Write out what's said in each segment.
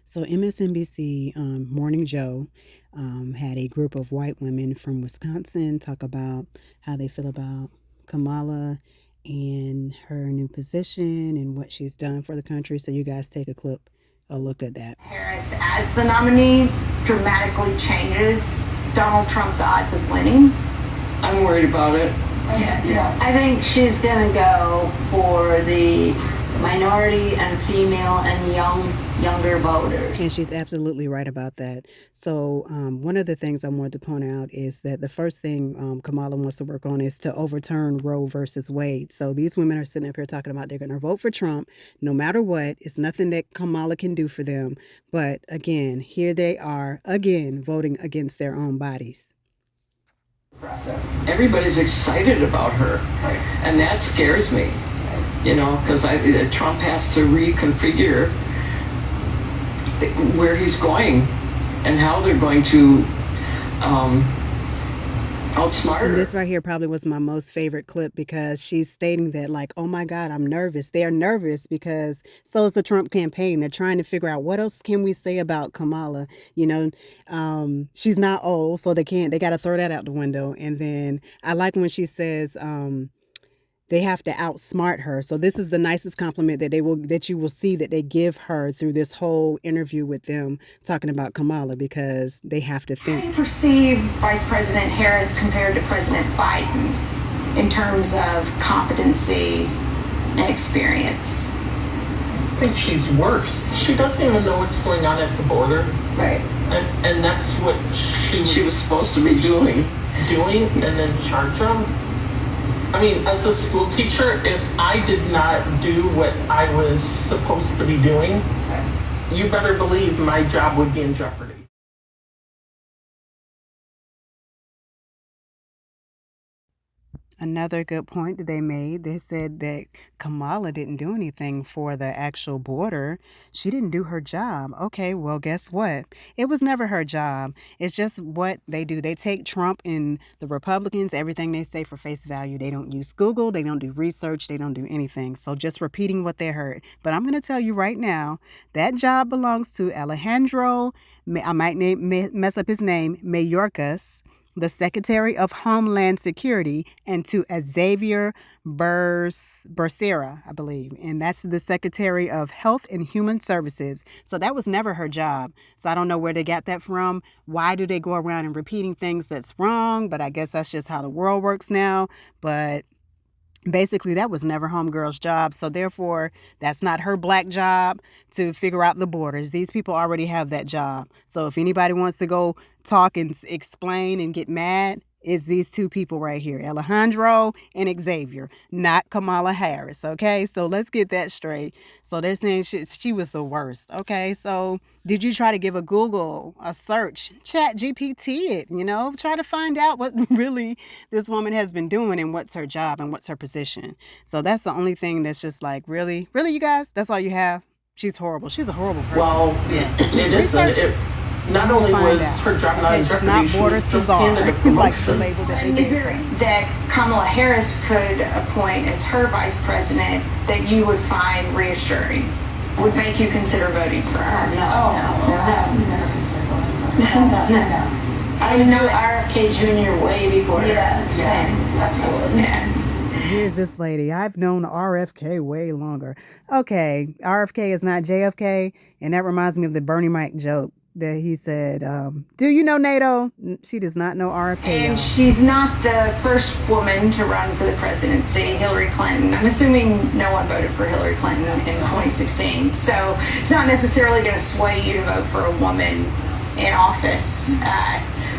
So MSNBC Morning Joe had a group of white women from Wisconsin talk about how they feel about Kamala and her new position and what she's done for the country. So you guys take a look at that. Harris as the nominee dramatically changes Donald Trump's odds of winning. I'm worried about it. Okay. Yes. I think she's going to go for the minority and female and younger voters. And she's absolutely right about that. So one of the things I wanted to point out is that the first thing Kamala wants to work on is to overturn Roe versus Wade. So these women are sitting up here talking about they're going to vote for Trump no matter what. It's nothing that Kamala can do for them. But again, here they are again voting against their own bodies. Everybody's excited about her, and that scares me, because Trump has to reconfigure where he's going and how they're going to outsmart her. And this right here probably was my most favorite clip because she's stating that, like, oh my God, I'm nervous. They are nervous because so is the Trump campaign. They're trying to figure out what else can we say about Kamala. She's not old, so they got to throw that out the window. And then I like when she says, they have to outsmart her. So this is the nicest compliment that you will see that they give her through this whole interview with them talking about Kamala, because they have to think. How do you perceive Vice President Harris compared to President Biden in terms of competency and experience? I think she's worse. She doesn't even know what's going on at the border. Right. And that's what she was supposed to be doing and then charge them. I mean, as a school teacher, if I did not do what I was supposed to be doing, you better believe my job would be in jeopardy. Another good point that they made, they said that Kamala didn't do anything for the actual border. She didn't do her job. Okay, well, guess what? It was never her job. It's just what they do. They take Trump and the Republicans, everything they say for face value. They don't use Google. They don't do research. They don't do anything. So just repeating what they heard. But I'm going to tell you right now, that job belongs to Alejandro, I might mess up his name, Mayorkas, the Secretary of Homeland Security, and to Xavier Becerra, I believe. And that's the Secretary of Health and Human Services. So that was never her job. So I don't know where they got that from. Why do they go around and repeating things that's wrong? But I guess that's just how the world works now. But basically, that was never homegirl's job. So therefore, that's not her black job to figure out the borders. These people already have that job. So if anybody wants to go talk and explain and get mad, it's these two people right here, Alejandro and Xavier, not Kamala Harris. Okay, so let's get that straight. So they're saying she was the worst. Okay, so did you try to give a Google, a search, chat GPT it, try to find out what really this woman has been doing and what's her job and what's her position. So that's the only thing that's just like, really, you guys, that's all you have? She's horrible. She's a horrible person. Well, yeah. It is. Not only was her job not in jeopardy, she was just handed a promotion. Like the label that they Is it that Kamala Harris could appoint as her vice president that you would find reassuring? Would make you consider voting for her? No, never consider voting for her. No. I know RFK Jr. way before her. Yeah, absolutely. Yeah. So here's this lady. I've known RFK way longer. Okay, RFK is not JFK, and that reminds me of the Bernie Mac joke that he said, do you know NATO? She does not know RFK. And she's not the first woman to run for the presidency, Hillary Clinton. I'm assuming no one voted for Hillary Clinton in 2016. So it's not necessarily going to sway you to vote for a woman in office.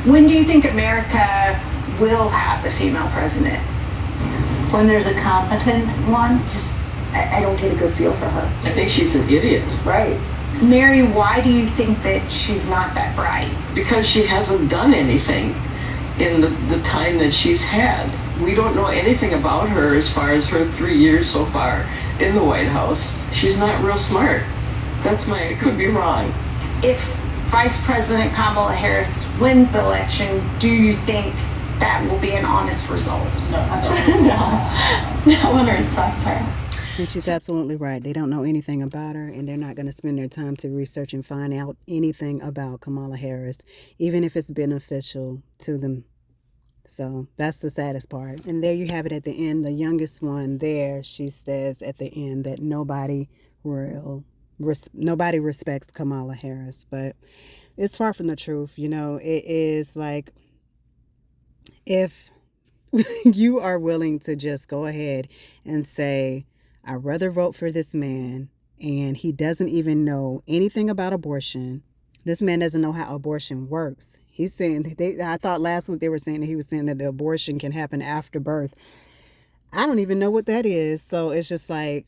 When do you think America will have a female president? When there's a competent one. I don't get a good feel for her. I think she's an idiot. Right. Mary, why do you think that she's not that bright? Because she hasn't done anything in the time that she's had. We don't know anything about her as far as her 3 years so far in the White House. She's not real smart. I could be wrong. If Vice President Kamala Harris wins the election, do you think that will be an honest result? No, absolutely not. No one respects her. And she's absolutely right. They don't know anything about her, and they're not going to spend their time to research and find out anything about Kamala Harris, even if it's beneficial to them. So that's the saddest part. And there you have it at the end. The youngest one there, she says at the end that nobody respects Kamala Harris. But it's far from the truth. You know, it is like, if you are willing to just go ahead and say, I'd rather vote for this man, and he doesn't even know anything about abortion. This man doesn't know how abortion works. He's saying, I thought last week they were saying that he was saying that the abortion can happen after birth. I don't even know what that is. So it's just like,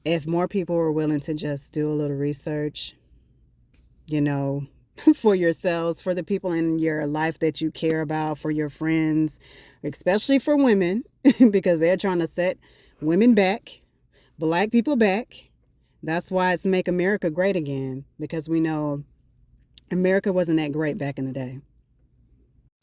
if more people were willing to just do a little research, you know, for yourselves, for the people in your life that you care about, for your friends, especially for women, because they're trying to set women back, black people back. That's why it's Make America Great Again, because we know America wasn't that great back in the day.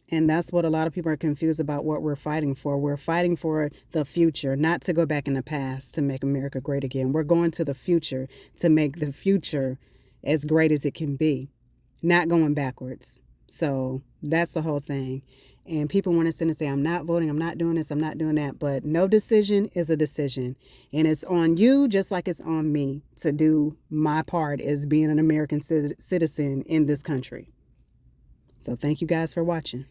And that's what a lot of people are confused about, what we're fighting for. We're fighting for the future, not to go back in the past to make America great again. We're going to the future to make the future as great as it can be, not going backwards. So that's the whole thing. And people want to sit and say, I'm not voting, I'm not doing this, I'm not doing that. But no decision is a decision. And it's on you, just like it's on me, to do my part as being an American citizen in this country. So thank you guys for watching.